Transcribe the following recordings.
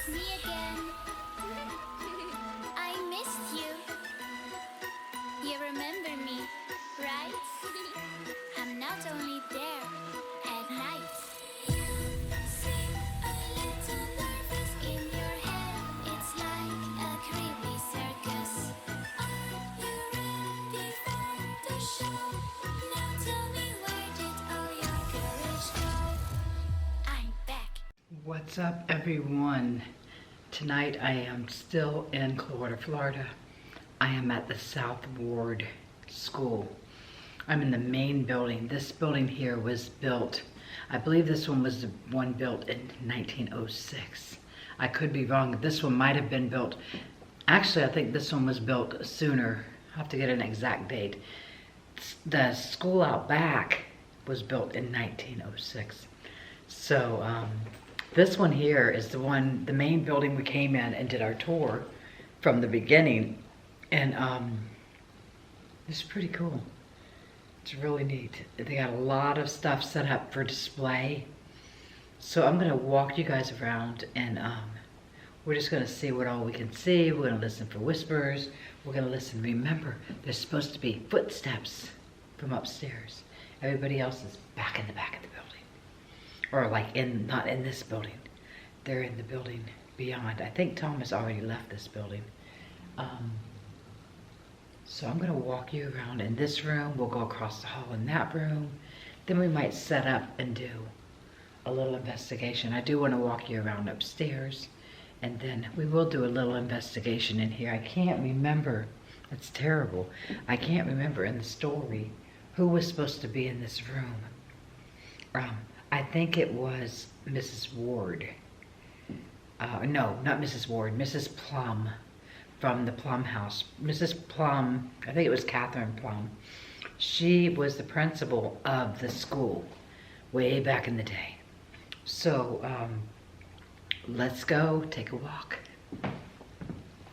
Me again. I missed you. You remember me, right? I'm not only there at night. You seem a little nervous in your head. It's like a creepy circus. Are you ready for the show? Now tell me, where did all your courage go? I'm back. What's up, everyone? Tonight I am still in Clearwater, Florida. I am at the SOUTHWARD school. I'm in the main building. This building here was built, I believe this one was the one built in 1906. I could be wrong. This one might have been built, actually I think this one was built sooner. I'll have to get an exact date. The school out back was built in 1906. So this one here is the main building we came in and did our tour from the beginning. And it's pretty cool. It's really neat. They got a lot of stuff set up for display. So I'm gonna walk you guys around and we're just gonna see what all we can see. We're gonna listen for whispers. We're gonna listen. Remember, there's supposed to be footsteps from upstairs. Everybody else is back in the back of the building. Or like not in this building. They're in the building beyond. I think Tom has already left this building. So I'm gonna walk you around in this room. We'll go across the hall in that room. Then we might set up and do a little investigation. I do wanna walk you around upstairs. And then we will do a little investigation in here. I can't remember, that's terrible. I can't remember in the story who was supposed to be in this room. I think it was Mrs. Ward. No, not Mrs. Ward, Mrs. Plum from the Plum house. Mrs. Plum, I think it was Catherine Plum. She was the principal of the school way back in the day. So let's go take a walk.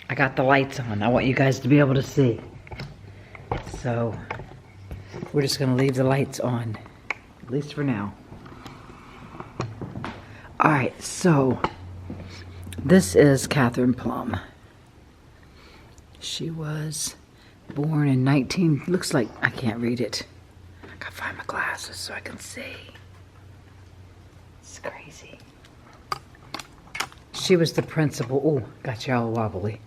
I got the lights on. I want you guys to be able to see. So we're just gonna leave the lights on, at least for now. All right, so this is Catherine Plum. She was born in looks like, I can't read it. I gotta find my glasses so I can see. It's crazy. She was the principal. Oh, got you all wobbly.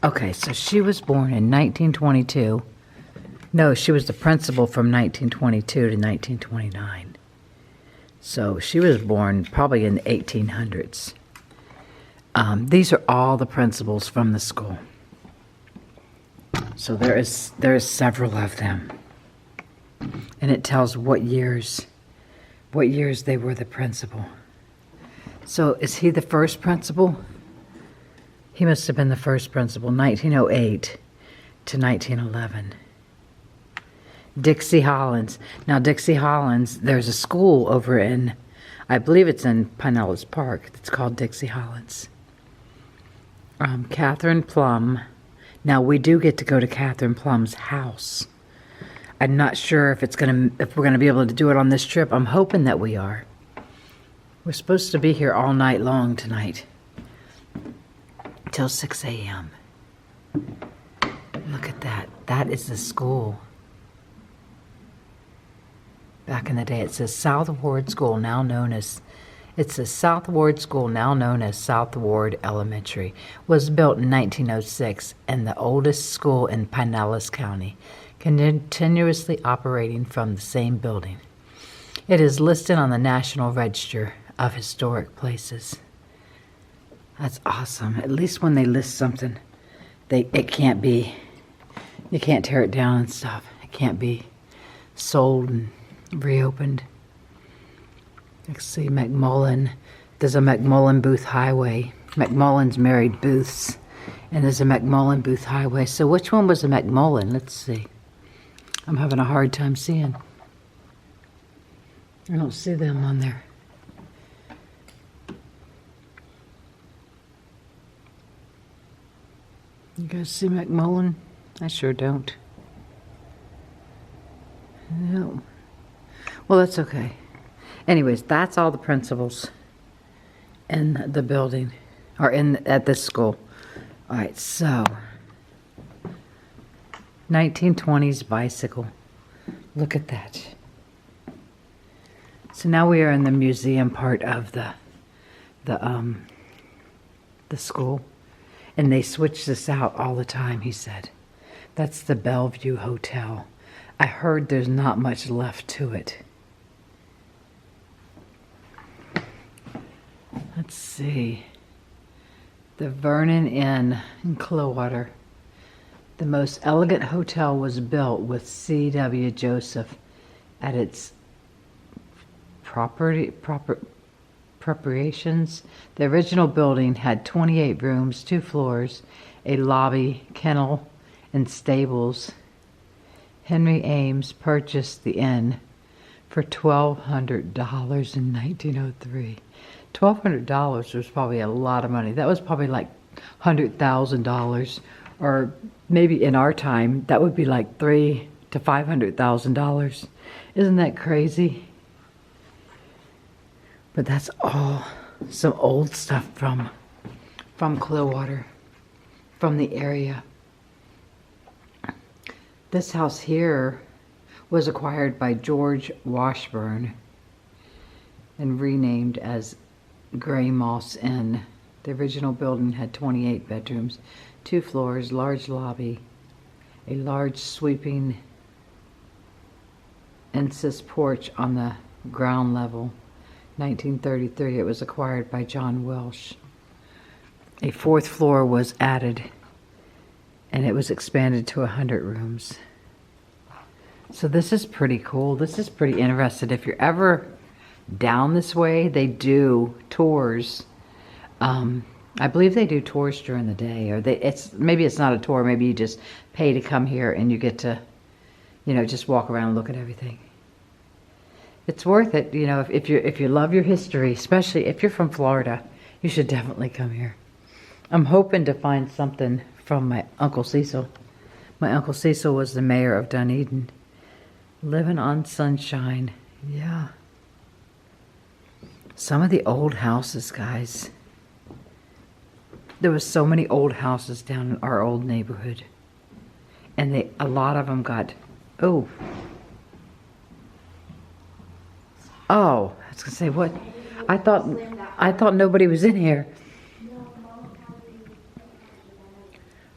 Okay, so she was born in 1922. No, she was the principal from 1922 to 1929. So she was born probably in the 1800s. These are all the principals from the school. So there is several of them. And it tells what years they were the principal. So is he the first principal? He must have been the first principal, 1908 to 1911. Dixie Hollins. Now Dixie Hollins, there's a school over in, I believe it's in Pinellas Park. It's called Dixie Hollins. Catherine Plum. Now we do get to go to Catherine Plum's house. I'm not sure if we're gonna be able to do it on this trip. I'm hoping that we are. We're supposed to be here all night long tonight. Till 6 a.m. Look at that. That is the school. Back in the day, it says SOUTHWARD School, now known as, it's the SOUTHWARD School, now known as SOUTHWARD Elementary, was built in 1906 and the oldest school in Pinellas County, continuously operating from the same building. It is listed on the National Register of Historic Places. That's awesome. At least when they list something, it can't be, you can't tear it down and stuff. It can't be sold and reopened. Let's see, McMullen. There's a McMullen Booth Highway. McMullen's married Booths. And there's a McMullen Booth Highway. So which one was a McMullen? Let's see. I'm having a hard time seeing. I don't see them on there. You guys see McMullen? I sure don't. No. Well, that's okay. Anyways, that's all the principals in the building. or at this school. All right, so 1920s bicycle. Look at that. So now we are in the museum part of the school, and they switch this out all the time, he said. That's the Bellevue Hotel. I heard there's not much left to it. Let's see. The Vernon Inn in Clearwater. The most elegant hotel was built with C.W. Joseph at its preparations. The original building had 28 rooms, 2 floors, a lobby, kennel, and stables. Henry Ames purchased the inn for $1,200 in 1903. $1,200 was probably a lot of money. That was probably like $100,000, or maybe in our time that would be like $300,000 to $500,000. Isn't that crazy? But that's all some old stuff from Clearwater, from the area. This house here was acquired by George Washburn and renamed as Gray Moss Inn. The original building had 28 bedrooms, 2 floors, large lobby, a large sweeping insist porch on the ground level. 1933, it was acquired by John Welsh. A 4th floor was added, and it was expanded to 100 rooms. So this is pretty cool. This is pretty interesting. If you're ever down this way, they do tours. I believe they do tours during the day, or maybe it's not a tour. Maybe you just pay to come here and you get to, just walk around and look at everything. It's worth it, if you love your history, especially if you're from Florida, you should definitely come here. I'm hoping to find something from my Uncle Cecil. My Uncle Cecil was the mayor of Dunedin. Living on Sunshine. Yeah. Some of the old houses, guys. There was so many old houses down in our old neighborhood. And a lot of them got, oh, I was gonna say, what? I thought nobody was in here.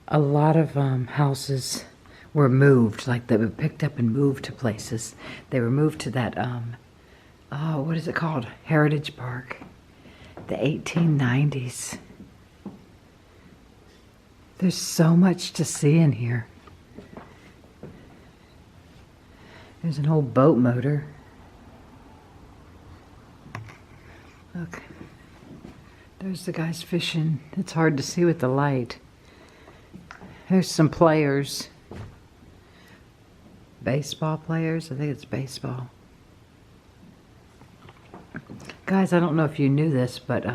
A lot of houses were moved, like they were picked up and moved to places. They were moved to that, what is it called? Heritage Park. The 1890s. There's so much to see in here. There's an old boat motor. Look, there's the guys fishing. It's hard to see with the light. There's some players. Baseball players? I think it's baseball. Guys, I don't know if you knew this, but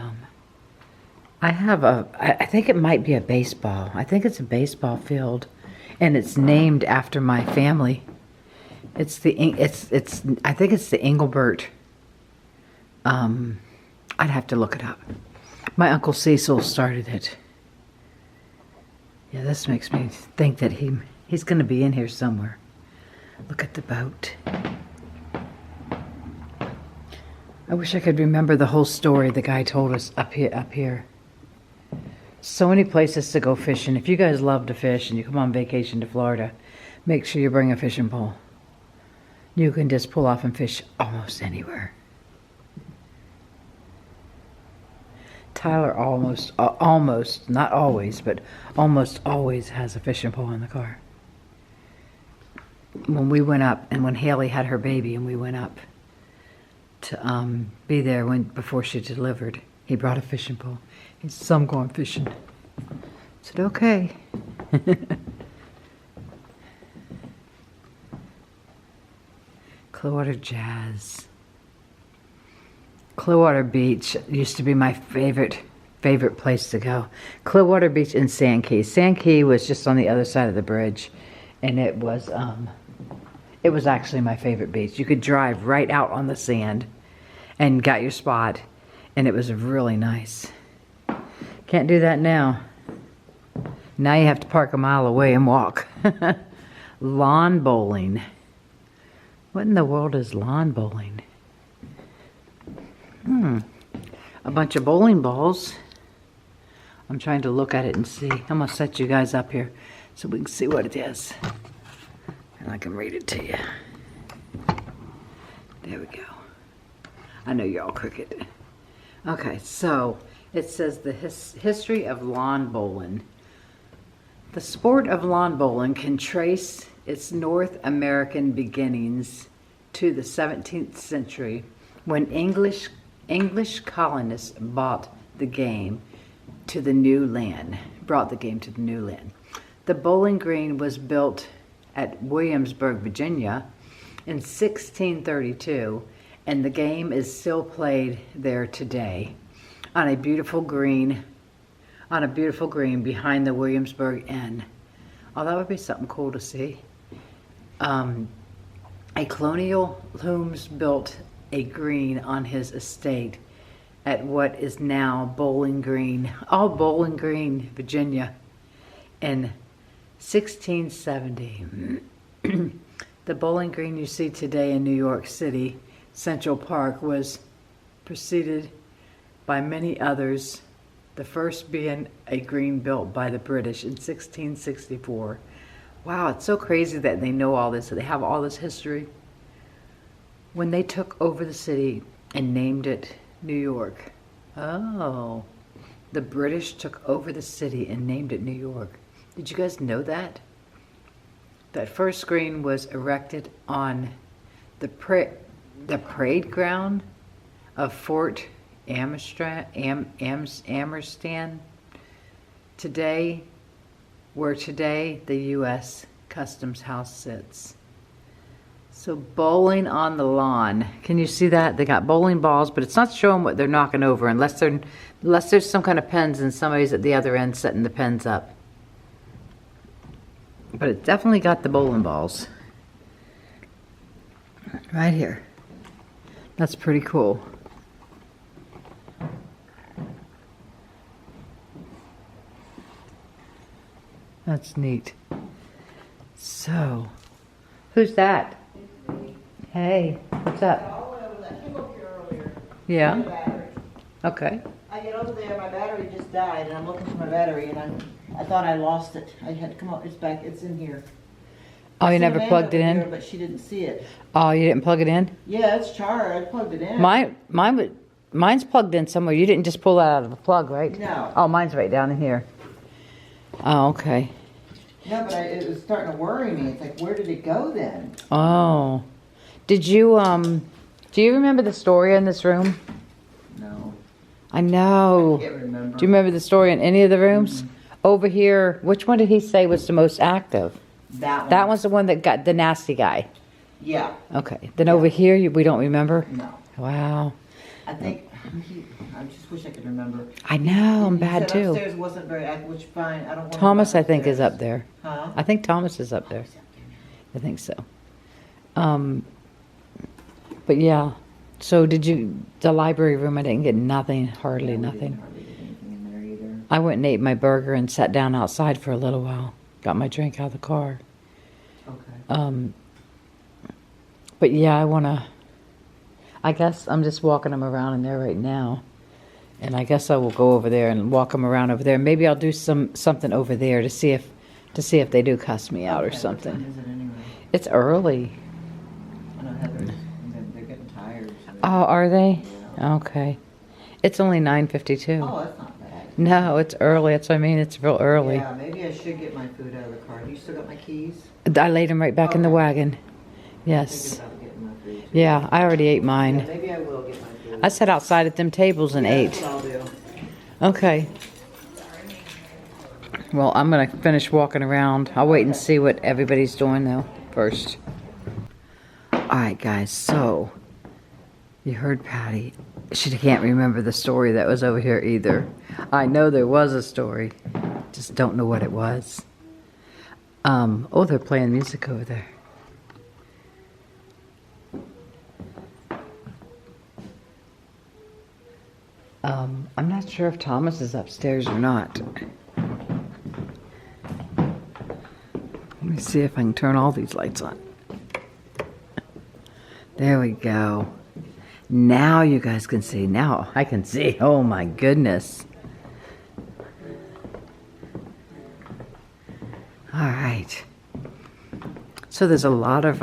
I have I think it might be a baseball. I think it's a baseball field, and it's named after my family. I think it's the Engelbert. I'd have to look it up. My Uncle Cecil started it. Yeah, this makes me think that he's going to be in here somewhere. Look at the boat. I wish I could remember the whole story the guy told us up here. So many places to go fishing. If you guys love to fish and you come on vacation to Florida, make sure you bring a fishing pole. You can just pull off and fish almost anywhere. Tyler almost, not always, but almost always has a fishing pole in the car. When we went up, and when Haley had her baby and we went up to be there before she delivered, he brought a fishing pole. He said, "So I'm going fishing." I said, "Okay." Clearwater Jazz. Clearwater Beach used to be my favorite place to go. Clearwater Beach and Sand Key. Sand Key was just on the other side of the bridge, and it was actually my favorite beach. You could drive right out on the sand and got your spot, and it was really nice. Can't do that now. Now you have to park a mile away and walk. Lawn bowling. What in the world is lawn bowling? A bunch of bowling balls. I'm trying to look at it and see. I'm going to set you guys up here so we can see what it is. And I can read it to you. There we go. I know you're all crooked. Okay, so it says the history of lawn bowling. The sport of lawn bowling can trace its North American beginnings to the 17th century when English colonists brought the game to the new land. The bowling green was built at Williamsburg, Virginia in 1632, and the game is still played there today on a beautiful green behind the Williamsburg Inn. Oh, that would be something cool to see. A colonial Holmes built a green on his estate at what is now Bowling Green, Virginia, in 1670. The Bowling Green you see today in New York City, Central Park, was preceded by many others, the first being a green built by the British in 1664. Wow, it's so crazy that they know all this, that they have all this history. When they took over the city and named it New York. Oh, the British took over the city and named it New York. Did you guys know that? That first green was erected on the parade ground of Fort Amerstan, where today the U.S. Customs House sits. So bowling on the lawn. Can you see that? They got bowling balls, but it's not showing what they're knocking over unless there's some kind of pens and somebody's at the other end setting the pens up. But it definitely got the bowling balls. Right here. That's pretty cool. That's neat. So, who's that? Hey, what's up? I came up here earlier. Yeah. Okay. I get over there, my battery just died, and I'm looking for my battery, and I thought I lost it. I had to come up. It's back. It's in here. Oh, I you seen never Amanda plugged it over in? here, but she didn't see it. Oh, you didn't plug it in? Yeah, it's charged. I plugged it in. Mine's plugged in somewhere. You didn't just pull that out of a plug, right? No. Oh, mine's right down in here. Oh, okay. No, but it was starting to worry me. It's like, where did it go then? Oh. Did you, do you remember the story in this room? No. I know. I can't remember. Do you remember the story in any of the rooms? Mm-hmm. Over here, which one did he say was the most active? That one. That one's the one that got the nasty guy. Yeah. Okay. Then over here, we don't remember? No. Wow. I think, I just wish I could remember. I know, I'm You bad said too. upstairs wasn't very active, which fine. I don't want to Thomas, go I think, is upstairs. up there. Huh? I think Thomas is up there. I think so. But yeah. So the library room, I didn't get nothing, hardly Yeah, we nothing. didn't hardly get anything in there either. I went and ate my burger and sat down outside for a little while. Got my drink out of the car. Okay. But yeah, I guess I'm just walking them around in there right now. And I guess I will go over there and walk them around over there. Maybe I'll do something over there to see if they do cuss me out or Okay, something. What time is it anyway? It's early. I know Heather's, they're getting tired. So Oh, are they? Yeah. Okay. It's only 9:52. Oh, that's not bad. No, it's early. That's what I mean. It's real early. Yeah, maybe I should get my food out of the car. You still got my keys? I laid them right back in the Okay. wagon. I Yes. think about getting my food too. Yeah, I already ate Yeah, mine. maybe I will get my food. I sat outside at them tables and Yeah, ate. that's what I'll do. Okay. Well, I'm going to finish walking around. I'll wait and see what everybody's doing, though, first. Alright, guys, so you heard Patty. She can't remember the story that was over here either. I know there was a story. Just don't know what it was. Oh, they're playing music over there. I'm not sure if Thomas is upstairs or not. Let me see if I can turn all these lights on. There we go. Now you guys can see. Now I can see. Oh my goodness. All right. So there's a lot of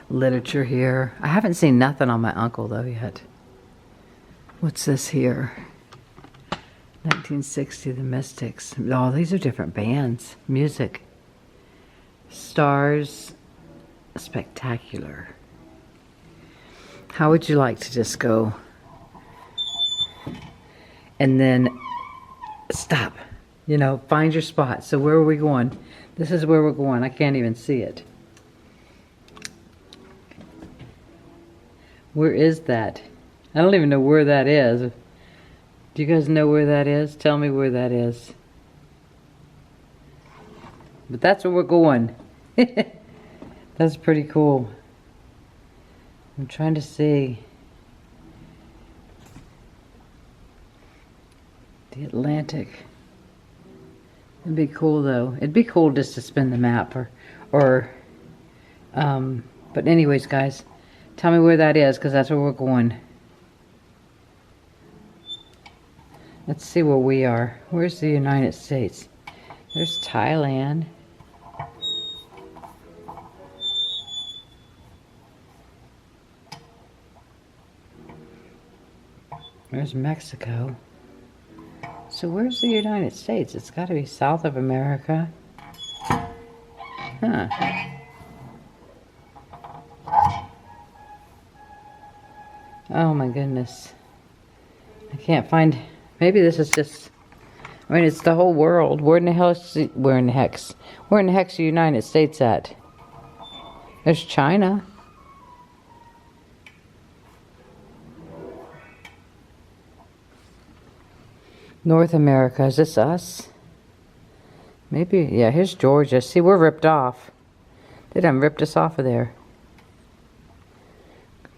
literature here. I haven't seen nothing on my uncle though yet. What's this here? 1960, the Mystics. Oh, these are different bands. Music. Stars. Spectacular. How would you like to just go and then stop? You know, find your spot. So where are we going? This is where we're going. I can't even see it. Where is that? I don't even know where that is. Do you guys know where that is? Tell me where that is. But that's where we're going. That's pretty cool. I'm trying to see. The Atlantic. It'd be cool though. It'd be cool just to spin the map but anyways guys, tell me where that is because that's where we're going. Let's see where we are. Where's the United States? There's Thailand. There's Mexico. So where's the United States? It's got to be south of America. Huh. Oh my goodness. I can't find... Maybe this is just... I mean, it's the whole world. Where in the heck's the United States at? There's China. North America, is this us? Maybe, yeah, here's Georgia. See, we're ripped off. They done ripped us off of there.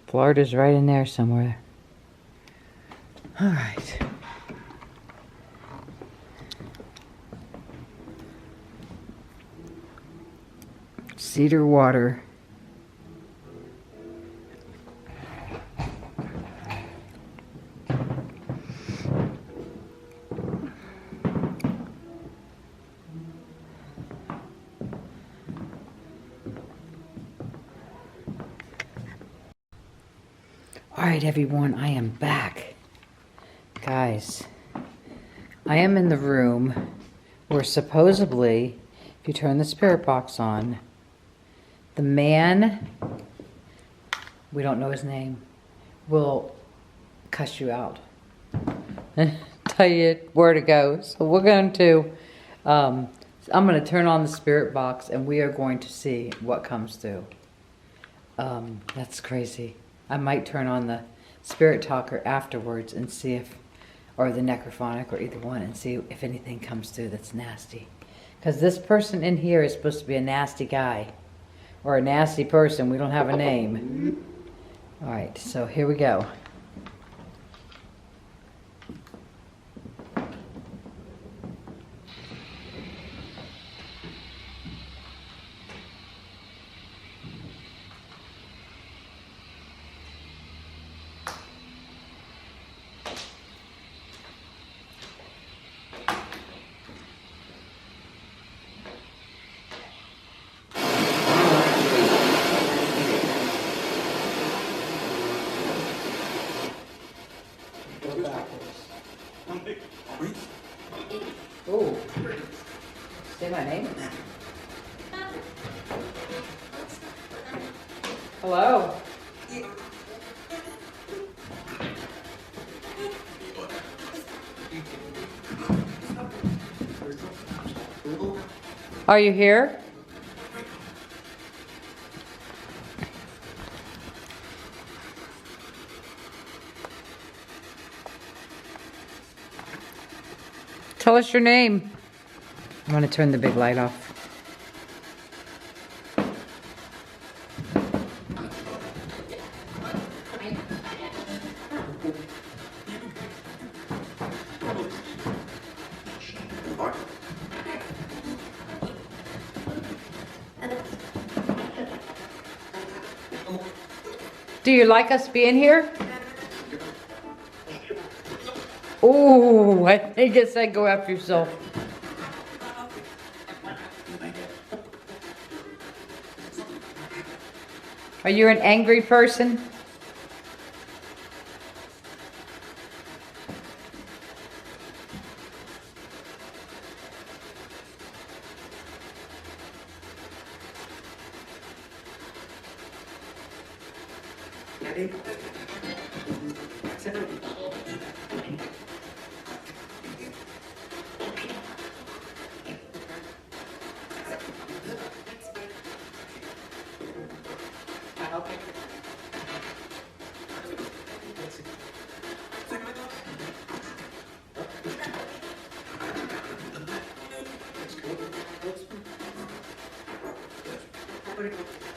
Florida's right in there somewhere. All right. Cedar Water. Alright everyone, I am back. Guys, I am in the room where supposedly, if you turn the spirit box on, the man, we don't know his name, will cuss you out and tell you where to go. So we're going to, I'm going to turn on the spirit box and we are going to see what comes through. That's crazy. I might turn on the spirit talker afterwards and see if, or the necrophonic or either one, and see if anything comes through that's nasty. Because this person in here is supposed to be a nasty guy. Or a nasty person. We don't have a name. Alright, so here we go. Oh, say my name. Hello. Are you here? Tell us your name. I'm going to turn the big light off. Do you like us being here? Ooh, I guess I'd go after yourself. Are you an angry person?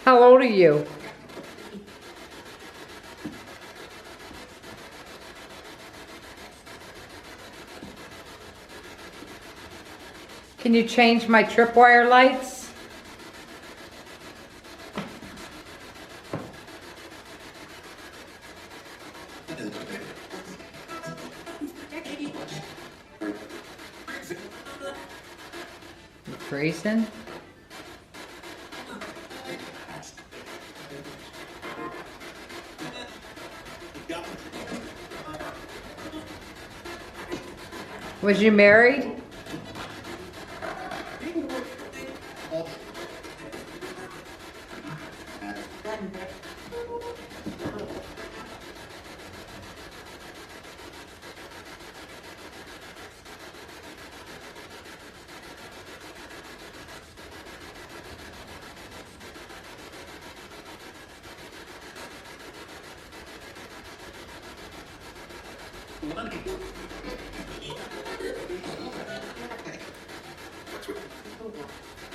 How old are you? Can you change my tripwire lights? You freezing? Was you married?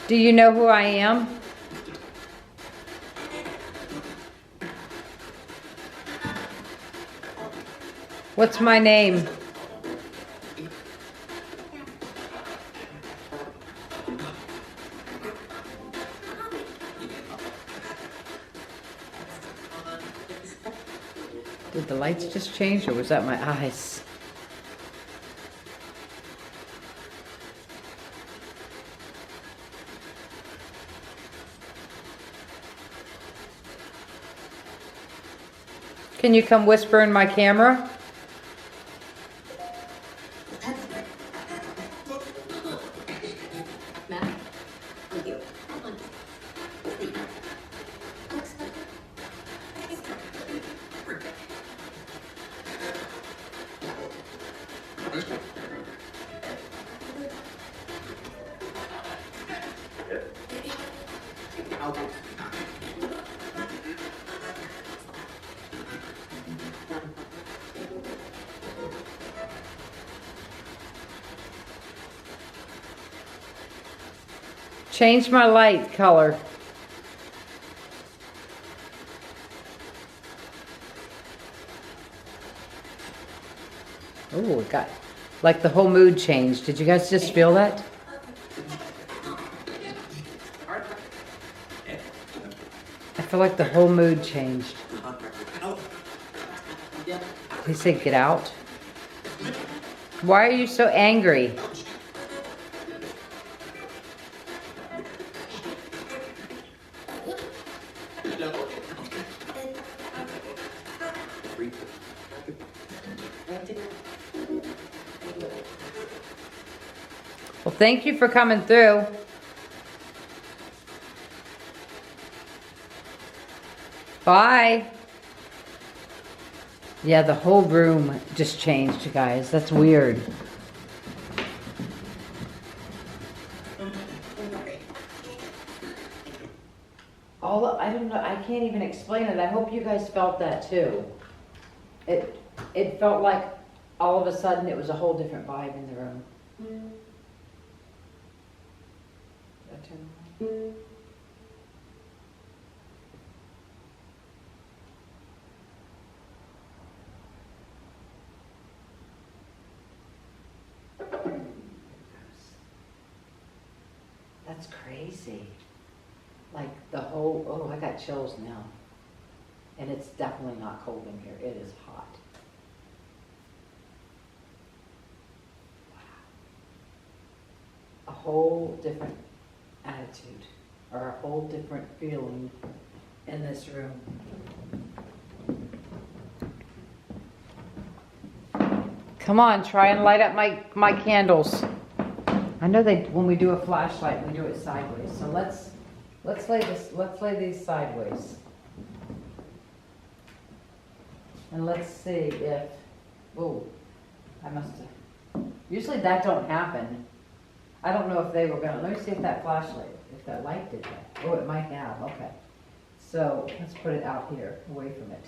Do you know who I am? What's my name? Did the lights just change or was that my eyes? Can you come whisper in my camera? Change my light color. Oh, it got like the whole mood changed. Did you guys just feel that? I feel like the whole mood changed. They say get out. Why are you so angry? Well, thank you for coming through. Bye. Yeah, the whole room just changed, you guys. That's weird. I don't know, I can't even explain it. I hope you guys felt that too. It felt like all of a sudden it was a whole different vibe in the room. That's crazy. Like the whole, oh, I got chills now. And it's definitely not cold in here. It is hot. Wow. A whole different attitude, or a whole different feeling in this room. Come on, try and light up my candles. I know when we do a flashlight, we do it sideways. So let's lay these sideways. And let's see if, oh, I must have, usually that don't happen. I don't know if they were gonna, let me see if that flashlight, if that light did that. Oh, it might have, okay. So let's put it out here, away from it.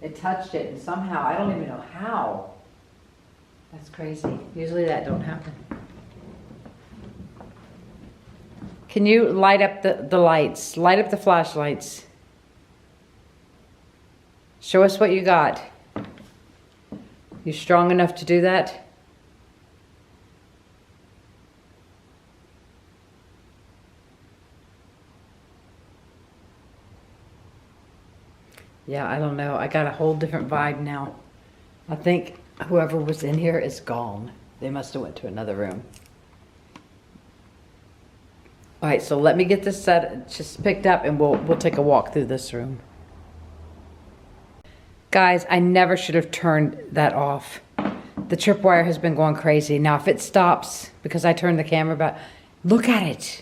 It touched it and somehow, I don't even know how. That's crazy. Usually that don't happen. Can you light up the lights? Light up the flashlights. Show us what you got. You strong enough to do that? Yeah, I don't know. I got a whole different vibe now. I think whoever was in here is gone. They must have went to another room. All right, so let me get this set just picked up and we'll take a walk through this room. Guys, I never should have turned that off. The tripwire has been going crazy. Now, if it stops because I turned the camera back, look at it.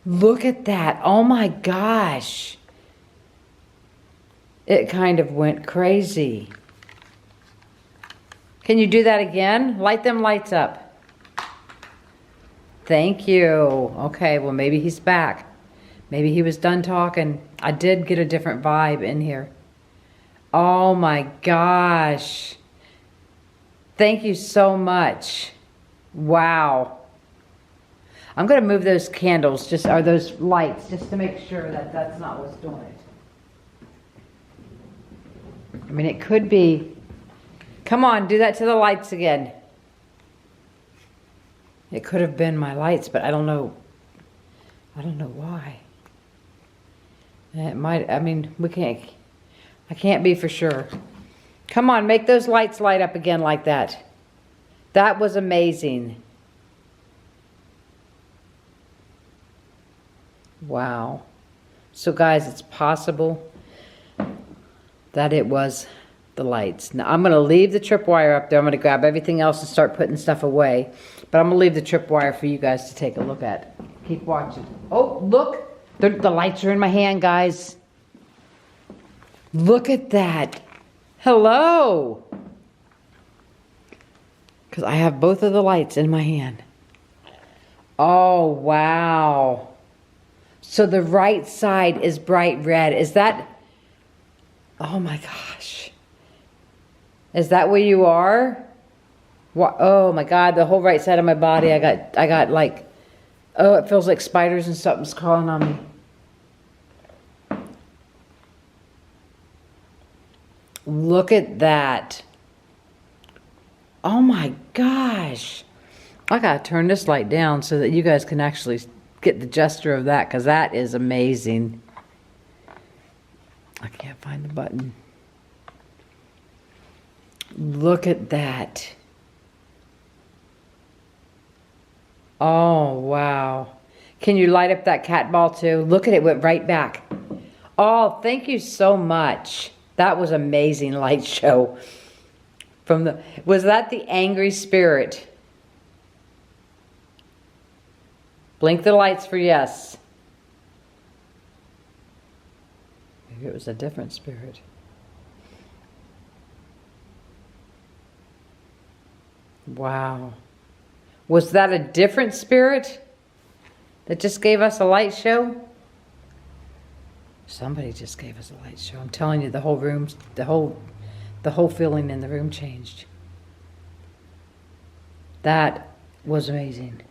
Look at that. Oh my gosh. It kind of went crazy. Can you do that again? Light them lights up. Thank you. Okay, well maybe he's back. Maybe he was done talking. I did get a different vibe in here. Oh my gosh. Thank you so much. Wow. I'm going to move those candles, or those lights, just to make sure that that's not what's doing it. I mean, it could be. Come on, do that to the lights again. It could have been my lights, but I don't know. I don't know why. It might, I mean, I can't be for sure. Come on, make those lights light up again like that. That was amazing. Wow. So guys, it's possible that it was the lights. Now I'm going to leave the tripwire up there. I'm going to grab everything else and start putting stuff away. But I'm going to leave the tripwire for you guys to take a look at. Keep watching. Oh, look. The lights are in my hand, guys. Look at that. Hello. Because I have both of the lights in my hand. Oh, wow. So the right side is bright red. Is that... Oh my gosh. Is that where you are? What? Oh my God, the whole right side of my body, I got like, oh, it feels like spiders and something's crawling on me. Look at that. Oh my gosh. I gotta turn this light down so that you guys can actually get the gesture of that, because that is amazing. I can't find the button. Look at that. Oh, wow. Can you light up that cat ball too? Look at it, went right back. Oh, thank you so much. That was amazing light show. Was that the angry spirit? Blink the lights for yes. Maybe it was a different spirit. Wow. Was that a different spirit that just gave us a light show? Somebody just gave us a light show. I'm telling you, the whole room, the whole feeling in the room changed. That was amazing.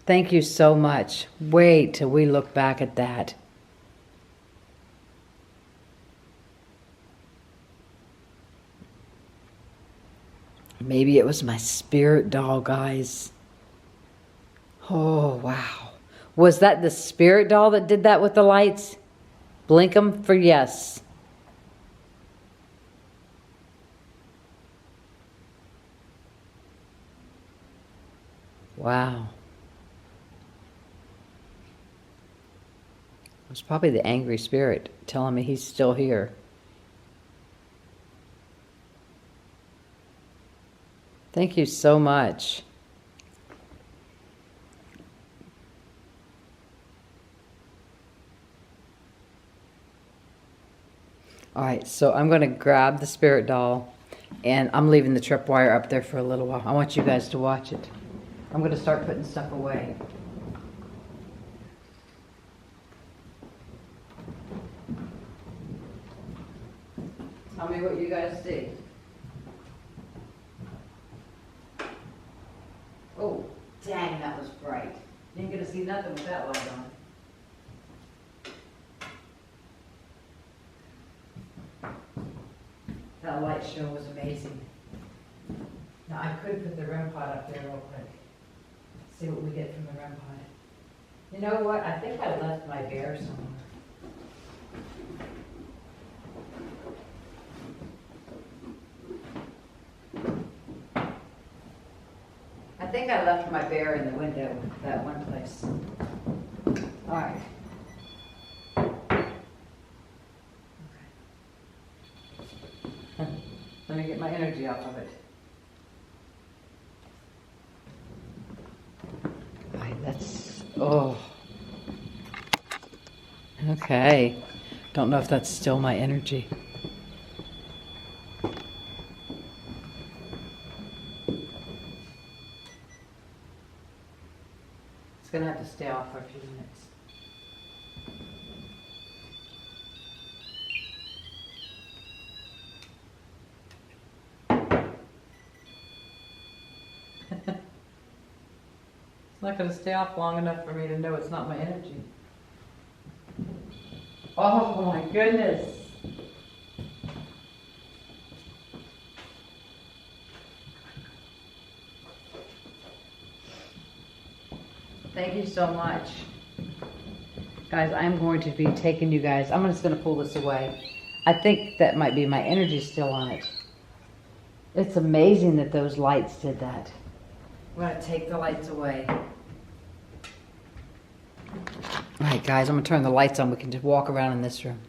Thank you so much. Wait till we look back at that. Maybe it was my spirit doll, guys. Oh, wow. Was that the spirit doll that did that with the lights? Blink them for yes. Wow. It's probably the angry spirit telling me he's still here. Thank you so much. All right, so I'm going to grab the spirit doll, and I'm leaving the tripwire up there for a little while. I want you guys to watch it. I'm going to start putting stuff away. Tell me what you guys see. Oh, dang, that was bright. You ain't going to see nothing with that light on. That light show was amazing. Now I could put the REM pod up there real quick. See what we get from the REM pod. You know what? I think I left my bear somewhere. I think I left my bear in the window, that one place. All right. Let me get my energy off of it. All right, that's, oh. Okay. Don't know if that's still my energy. It's gonna have to stay off for a few minutes. It's not going to stay off long enough for me to know it's not my energy. Oh my goodness. Thank you so much. Guys, I'm going to be taking you guys, I'm just going to pull this away. I think that might be my energy still on it. It's amazing that those lights did that. I'm going to take the lights away. All right, guys, I'm going to turn the lights on. We can just walk around in this room.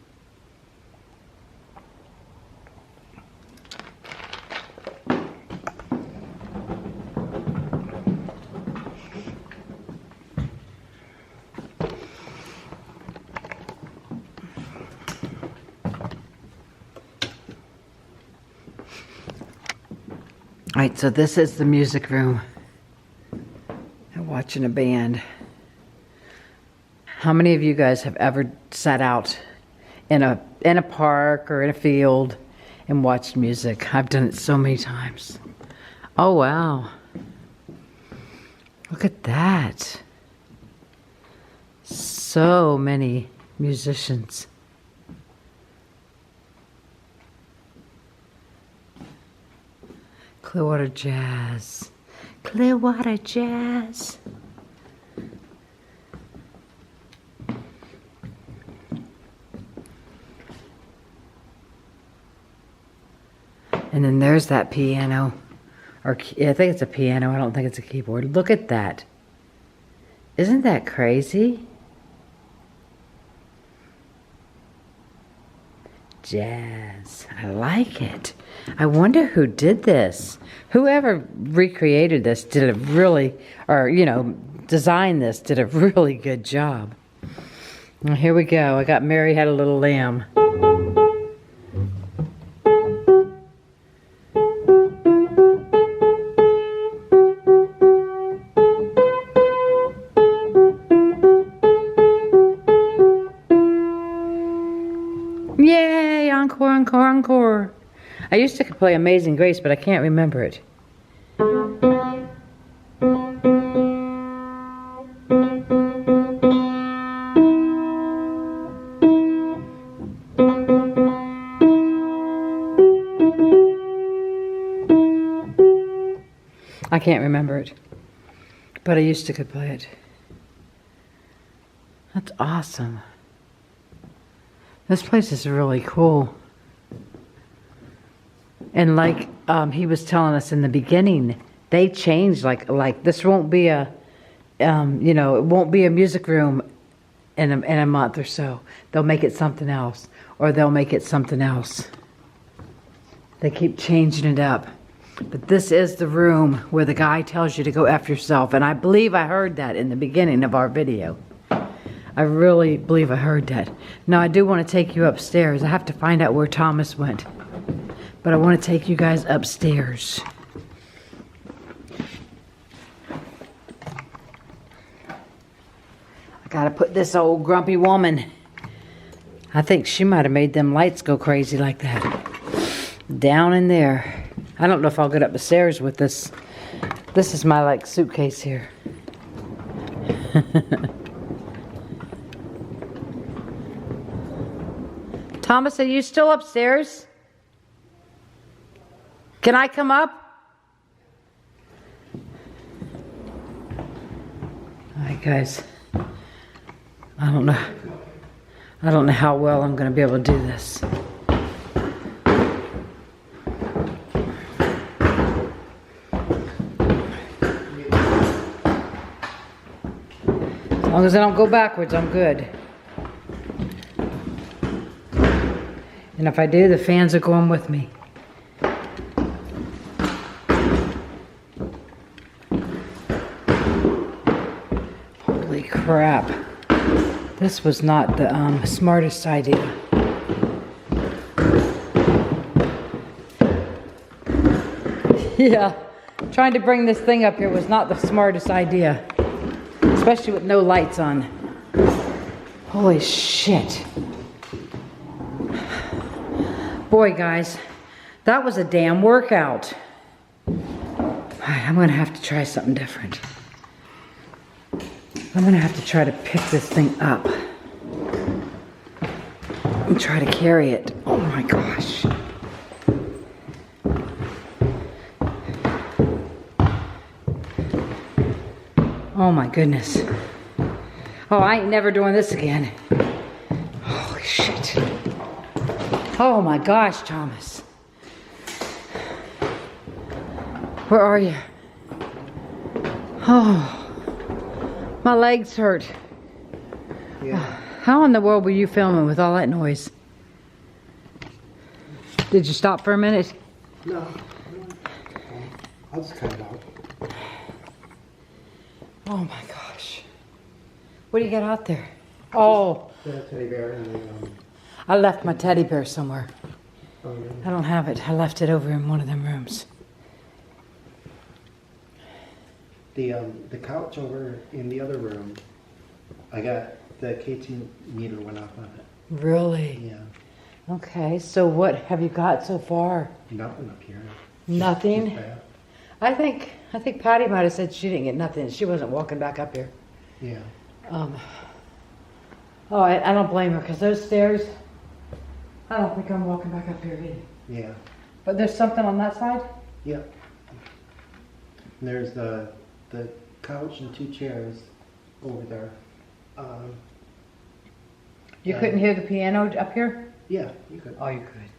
All right, so this is the music room. I'm watching a band. How many of you guys have ever sat out in a park or in a field and watched music? I've done it so many times. Oh, wow. Look at that. So many musicians. Clearwater Jazz. Clearwater Jazz. And then there's that piano. Or I think it's a piano. I don't think it's a keyboard. Look at that. Isn't that crazy? Jazz. I like it. I wonder who did this. Whoever recreated this did a really, or, you know, designed this, did a really good job. Well, here we go. I got Mary Had a Little Lamb. Yay! Encore, encore, encore. I used to play Amazing Grace, but I can't remember it. I can't remember it, but I used to could play it. That's awesome. This place is really cool. And like he was telling us in the beginning, they changed, like this won't be a, you know, it won't be a music room in a month or so. They'll make it something else, or they'll make it something else. They keep changing it up. But this is the room where the guy tells you to go F yourself. And I believe I heard that in the beginning of our video. I really believe I heard that. Now I do want to take you upstairs. I have to find out where Thomas went. But I want to take you guys upstairs. I gotta put this old grumpy woman. I think she might have made them lights go crazy like that. Down in there. I don't know if I'll get up the stairs with this. This is my like suitcase here. Thomas, are you still upstairs? Can I come up? Alright guys. I don't know how well I'm gonna be able to do this. As long as I don't go backwards, I'm good. And if I do, the fans are going with me. Holy crap. This was not the smartest idea. Yeah, trying to bring this thing up here was not the smartest idea. Especially with no lights on. Holy shit. Boy, guys, that was a damn workout. Alright, I'm gonna have to try something different. I'm gonna have to try to pick this thing up and try to carry it. Oh my gosh. Oh my goodness. Oh, I ain't never doing this again. Holy shit. Oh my gosh, Thomas. Where are you? Oh, my legs hurt. Yeah. How in the world were you filming with all that noise? Did you stop for a minute? No. I'll just cut it out. Oh my gosh. What do you got out there? Oh. The teddy bear and the, I left my teddy bear somewhere. oh, yeah. I don't have it. I left it over in one of them rooms. The couch over in the other room, I got the K2 meter went off on it. Really? Yeah. Okay, so what have you got so far? Nothing up here. Nothing? Just bad. I think Patty might have said she didn't get nothing. She wasn't walking back up here. Yeah. Oh, I don't blame her, because those stairs, I don't think I'm walking back up here either. Yeah. But there's something on that side? Yep. There's the couch and 2 chairs over there. You couldn't hear the piano up here? Yeah, you could. Oh, you could.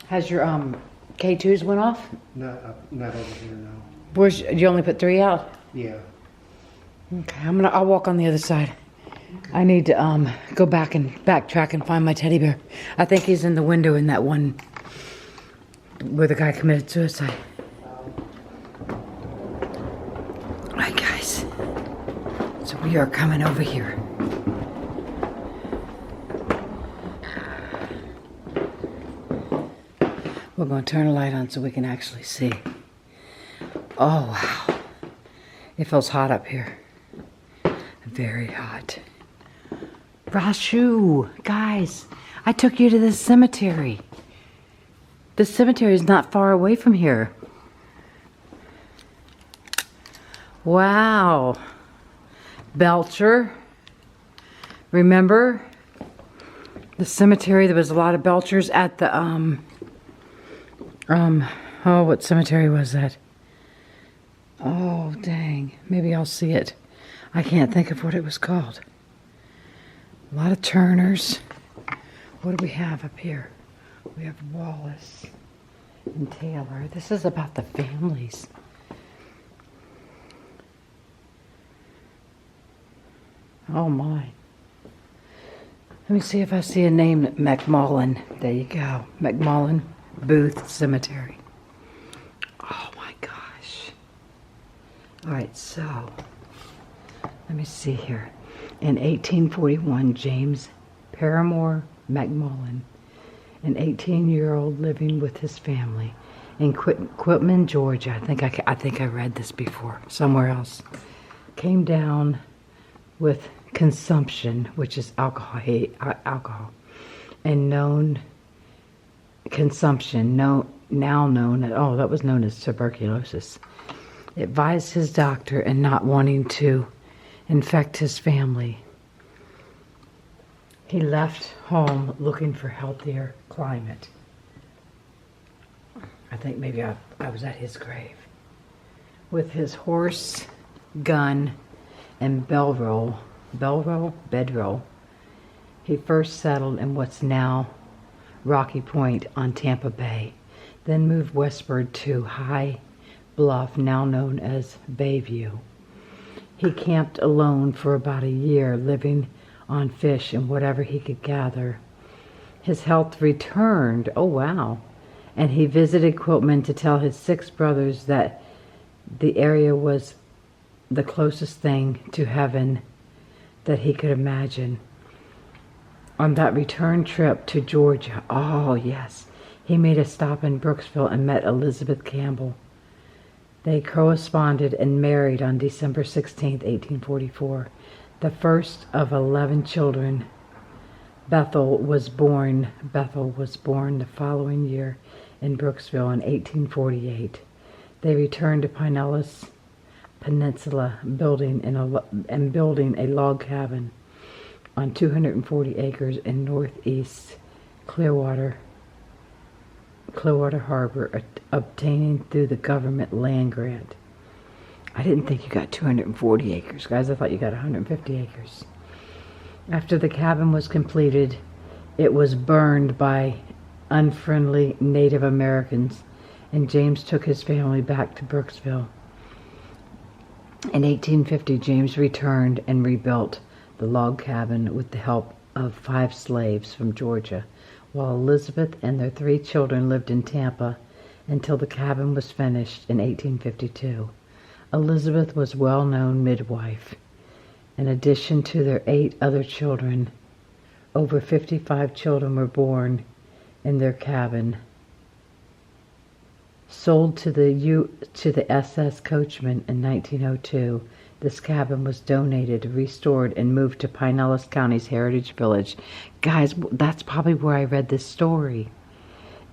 Has your K2s went off? Not over here now. Where's you only put 3 out? Yeah. Okay, I'll walk on the other side. I need to go back and backtrack and find my teddy bear. I think he's in the window in that one where the guy committed suicide. Alright guys. So we are coming over here. We're going to turn a light on so we can actually see. Oh wow. It feels hot up here. Very hot. Rashu, guys, I took you to the cemetery. The cemetery is not far away from here. Wow. Belcher. Remember the cemetery? There was a lot of Belchers at the Oh, what cemetery was that? Oh, dang. Maybe I'll see it. I can't think of what it was called. A lot of Turners. What do we have up here? We have Wallace and Taylor. This is about the families. Oh my. Let me see if I see a name. McMullen. There you go. McMullen Booth Cemetery. Oh my gosh. Alright, so let me see here. In 1841, James Paramore McMullen, an 18-year-old living with his family in Quitman, Georgia. I think I read this before somewhere else. Came down with consumption, which is alcohol, and known consumption, now known as, oh, that was known as tuberculosis. Advised his doctor and not wanting to infect his family. He left home looking for healthier climate. I think maybe I was at his grave. With his horse, gun, and bedroll, he first settled in what's now Rocky Point on Tampa Bay, then moved westward to High Bluff, now known as Bayview. He camped alone for about a year, living on fish and whatever he could gather. His health returned, oh wow, and he visited Quitman to tell his 6 brothers that the area was the closest thing to heaven that he could imagine. On that return trip to Georgia, oh yes, he made a stop in Brooksville and met Elizabeth Campbell. They corresponded and married on December 16, 1844. The first of 11 children. Bethel was born the following year in Brooksville in 1848. They returned to Pinellas Peninsula, building a log cabin on 240 acres in northeast Clearwater Harbor, obtaining through the government land grant. I didn't think you got 240 acres, guys. I thought you got 150 acres. After the cabin was completed, it was burned by unfriendly Native Americans, and James took his family back to Brooksville. In 1850, James returned and rebuilt the log cabin with the help of 5 slaves from Georgia, while Elizabeth and their 3 children lived in Tampa until the cabin was finished in 1852. Elizabeth was a well-known midwife. In addition to their 8 other children, over 55 children were born in their cabin. Sold to the SS Coachman in 1902, this cabin was donated, restored, and moved to Pinellas County's Heritage Village. Guys, that's probably where I read this story.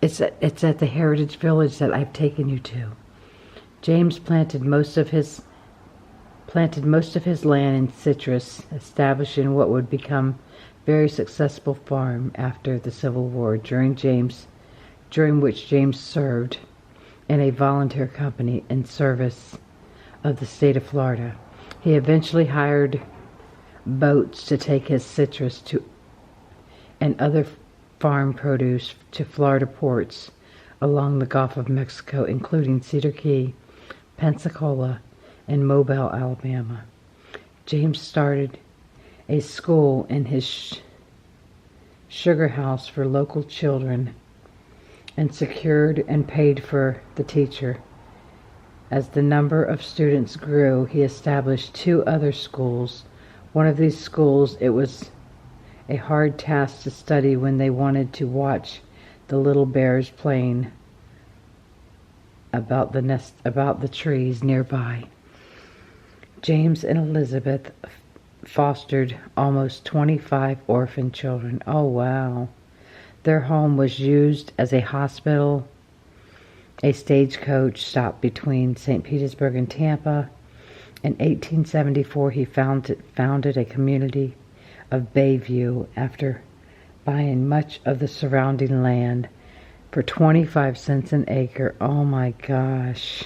It's at the Heritage Village that I've taken you to. James planted most of his land in citrus, establishing what would become a very successful farm after the Civil War, during which James served in a volunteer company in service of the state of Florida. He eventually hired boats to take his citrus and other farm produce to Florida ports along the Gulf of Mexico, including Cedar Key, Pensacola, and Mobile, Alabama. James started a school in his sugar house for local children and secured and paid for the teacher. As the number of students grew, he established 2 other schools. One of these schools, it was a hard task to study when they wanted to watch the little bears playing about the trees nearby. James and Elizabeth fostered almost 25 orphan children. Oh wow. Their home was used as a hospital. A stagecoach stopped between St. Petersburg and Tampa. In 1874, he founded a community of Bayview after buying much of the surrounding land. for 25 cents an acre. Oh my gosh.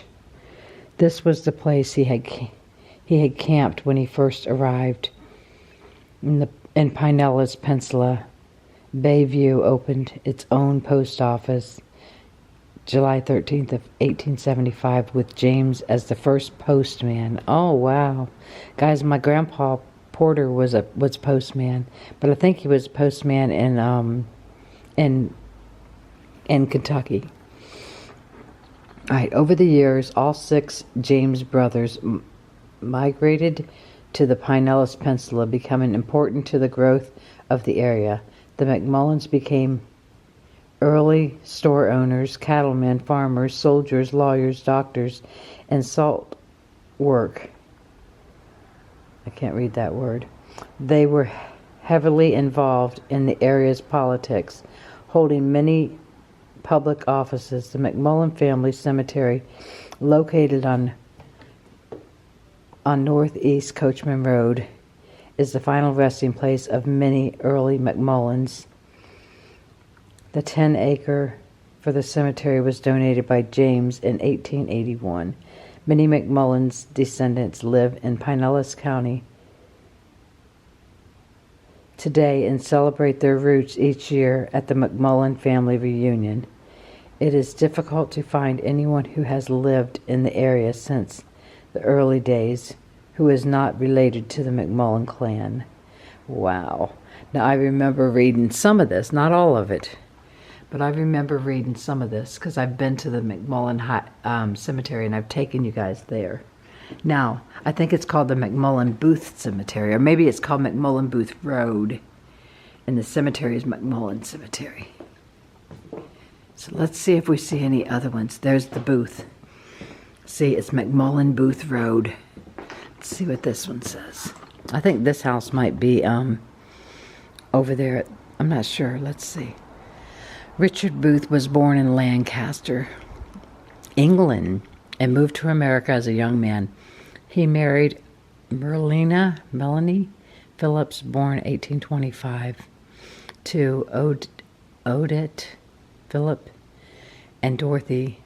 This was the place he had camped when he first arrived in Pinellas Peninsula. Bayview opened its own post office July 13th of 1875 with James as the first postman. Oh wow. Guys, my grandpa Porter was postman, but I think he was postman in Kentucky. All right, over the years, all 6 James brothers migrated to the Pinellas Peninsula, becoming important to the growth of the area. The McMullins became early store owners, cattlemen, farmers, soldiers, lawyers, doctors, and salt work. I can't read that word. They were heavily involved in the area's politics, holding many public offices. The McMullin family cemetery, located on Northeast Coachman Road, is the final resting place of many early McMullins. The 10-acre for the cemetery was donated by James in 1881. Many McMullin's descendants live in Pinellas County today and celebrate their roots each year at the McMullin family reunion. It is difficult to find anyone who has lived in the area since the early days who is not related to the McMullin clan. Wow. Now I remember reading some of this, not all of it, but I remember reading some of this because I've been to the McMullin cemetery and I've taken you guys there. Now, I think it's called the McMullin Booth Cemetery, or maybe it's called McMullin Booth Road, and the cemetery is McMullin Cemetery. So let's see if we see any other ones. There's the booth. See, it's McMullin Booth Road. Let's see what this one says. I think this house might be over there. I'm not sure. Let's see. Richard Booth was born in Lancaster, England, and moved to America as a young man. He married Melanie Phillips, born 1825, to Odette Phillip and Dorothy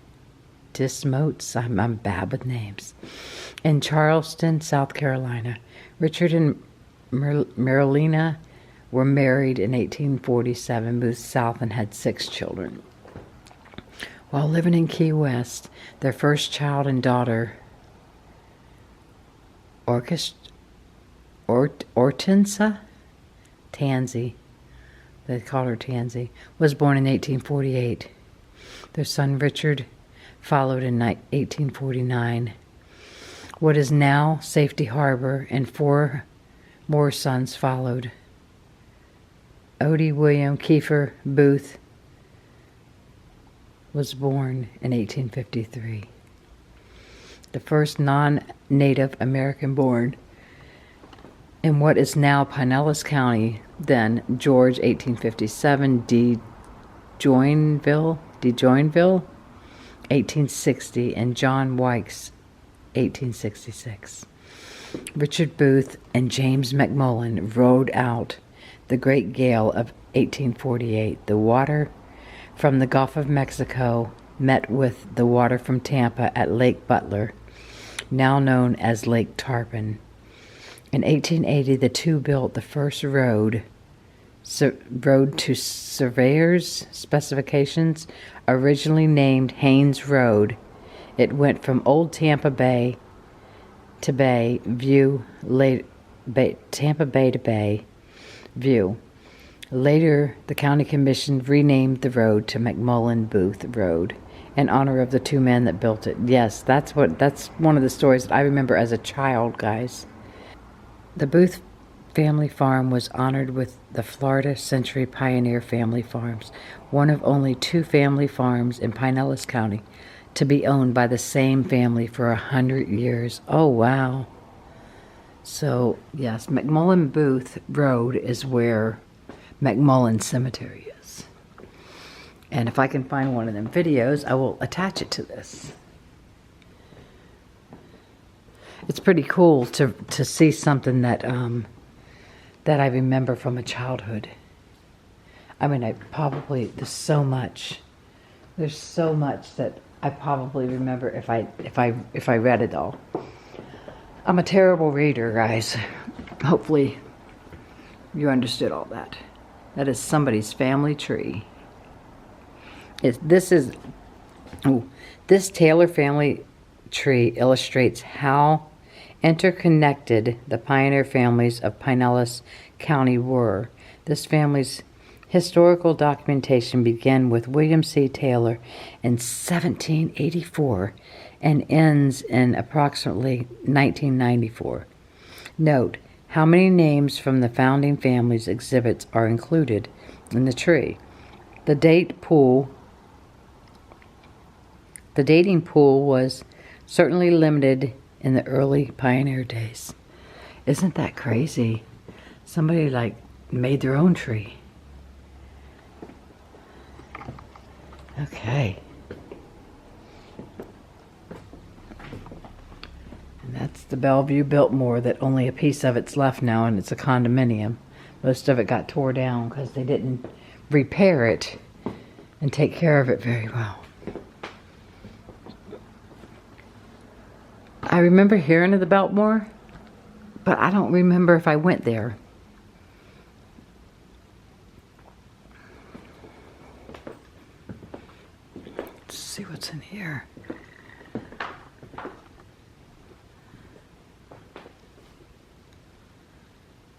Dismotes, I'm bad with names, in Charleston, South Carolina. Richard and Marilena were married in 1847, moved south, and had 6 children. While living in Key West, their first child and daughter, Hortensia Tansy, they called her Tansy, was born in 1848. Their son Richard followed in 1849. What is now Safety Harbor, and 4 more sons followed. Odie William Kiefer Booth was born in 1853. The first non-Native American born in what is now Pinellas County, then George, 1857, DeJoinville, 1860, and John Wykes, 1866. Richard Booth and James McMullin rode out the great gale of 1848. The water from the Gulf of Mexico met with the water from Tampa at Lake Butler, now known as Lake Tarpon. In 1880, the two built the first road to surveyor's specifications, originally named Haynes Road. It went from Old Tampa Bay to Bay View, Tampa Bay to Bay View. Later, the county commission renamed the road to McMullin Booth Road in honor of the 2 men that built it. Yes, that's one of the stories that I remember as a child, guys. The Booth family farm was honored with the Florida Century Pioneer Family Farms, one of only 2 family farms in Pinellas County to be owned by the same family for 100 years. Oh, wow. So, yes, McMullin Booth Road is where McMullin Cemetery is. And if I can find one of them videos, I will attach it to this. It's pretty cool to see something that that I remember from a childhood. I mean, there's so much There's so much that I probably remember if I read it all. I'm a terrible reader, guys. Hopefully you understood all that. That is somebody's family tree. This Taylor family tree illustrates how interconnected the pioneer families of Pinellas County were. This family's historical documentation began with William C. Taylor in 1784 and ends in approximately 1994. Note how many names from the founding families exhibits are included in the tree. The dating pool was certainly limited in the early pioneer days. Isn't that crazy? Somebody like made their own tree. Okay. And that's the Bellevue Biltmore that only a piece of it's left now, and it's a condominium. Most of it got tore down because they didn't repair it and take care of it very well. I remember hearing of the Biltmore, but I don't remember if I went there. Let's see what's in here.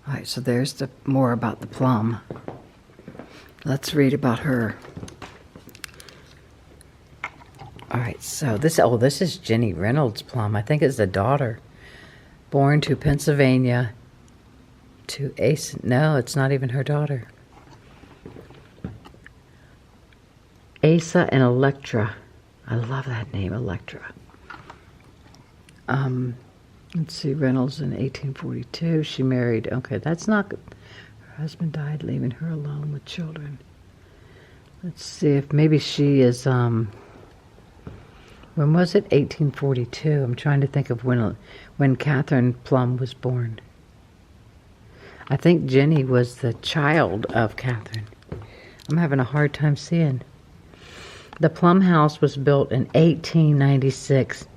Alright, so there's the more about the plum. Let's read about her. Alright, so this is Jenny Reynolds Plum. I think it's the daughter. Born to Pennsylvania to Ace. No, it's not even her daughter. Asa and Electra. I love that name, Electra. Let's see, Reynolds in 1842. She married, okay, that's not good. Her husband died, leaving her alone with children. Let's see if maybe she is, when was it? 1842. I'm trying to think of when Catherine Plum was born. I think Jenny was the child of Catherine. I'm having a hard time seeing. The Plum House was built in 1896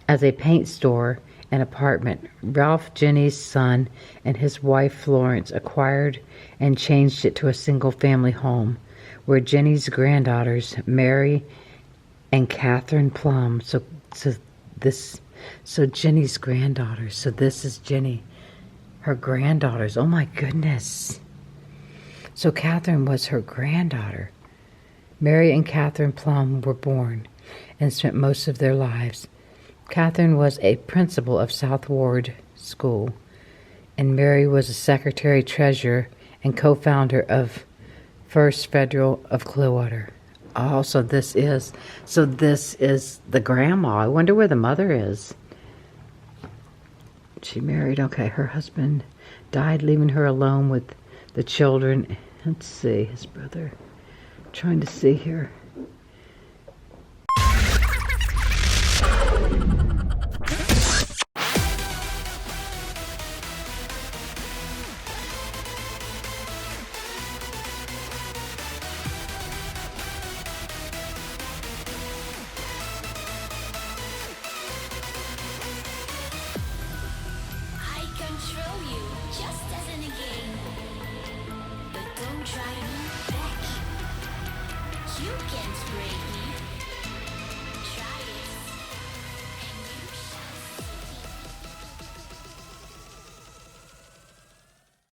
as a paint store and apartment. Ralph, Jenny's son, and his wife Florence acquired and changed it to a single-family home where Jenny's granddaughters, Mary and Catherine Plum. So Jenny's granddaughters. So this is Jenny, her granddaughters. Oh my goodness. So Catherine was her granddaughter. Mary and Catherine Plum were born and spent most of their lives. Catherine was a principal of SOUTHWARD School, and Mary was a secretary treasurer and co-founder of First Federal of Clearwater. Oh, so this is the grandma. I wonder where the mother is. She married, okay, her husband died, leaving her alone with the children. Let's see, his brother. Trying to see here. I control you, just as in a game. But don't try me back. You can't break me.